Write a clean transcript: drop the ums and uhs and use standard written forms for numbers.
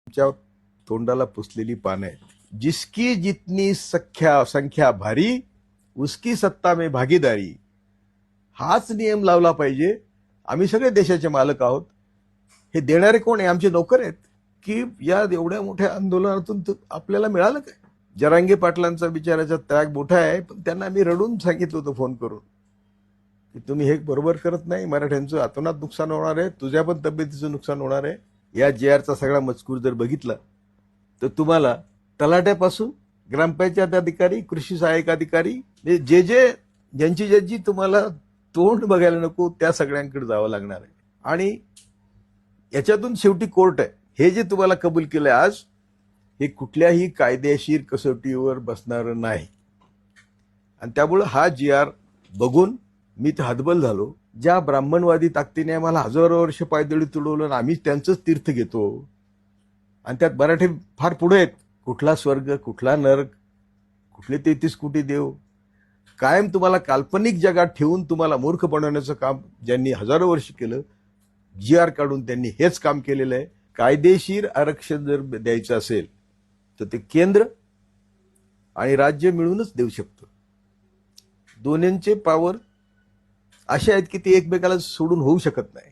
च्या तोंडाला पुसलेली पानं आहेत। जिसकी जितनी संख्या भारी उसकी सत्ता में भागीदारी, हाच नियम लावला पाहिजे। आम्ही सगळे देशाचे मालक आहोत। हे देणारे कोण आहे? आमचे नोकर आहेत की या एवढ्या मोठ्या आंदोलनातून आपल्याला मिळालं काय? जरांगे पाटलांचा बिचाराचा त्याग मोठा आहे, पण त्यांना मी रडून सांगितलं होतं फोन करून की तुम्ही हे बरोबर करत नाही, मराठ्यांचं अतोनात नुकसान होणार आहे, तुझ्या पण तब्येतीचं नुकसान होणार आहे। या JRचा सगळा मजकूर जर बघितला तर तुम्हाला तलाट्यापासून ग्रामपंचायत अधिकारी, कृषी सहाय्यक अधिकारी, ज्यांची तुम्हाला तोंड बघायला नको त्या सगळ्यांकडे जावं लागणार आहे। आणि याच्यातून शेवटी कोर्ट आहे। हे जे तुम्हाला कबूल केलं आज, हे कुठल्याही कायदेशीर कसोटीवर बसणार नाही। आणि त्यामुळे हा JR बघून मी तर हतबल झालो। ज्या ब्राह्मणवादी ताकदीने आम्हाला हजारो वर्ष पायदळी तुडवलं आणि आम्ही त्यांचंच तीर्थ घेतो, आणि त्यात मराठी फार पुढे आहेत। कुठला स्वर्ग, कुठला नरक, कुठले 33 कोटी देव, कायम तुम्हाला काल्पनिक जगात ठेवून तुम्हाला मूर्ख बनवण्याचं काम ज्यांनी हजारो वर्ष केलं, JR काढून त्यांनी हेच काम केलेलं आहे। कायदेशीर आरक्षण जर द्यायचं असेल तर ते केंद्र आणि राज्य मिळूनच देऊ शकतं। दोन्हींचे पॉवर असे आहेत की ते एकमेकाला सोडून होऊ शकत नाही।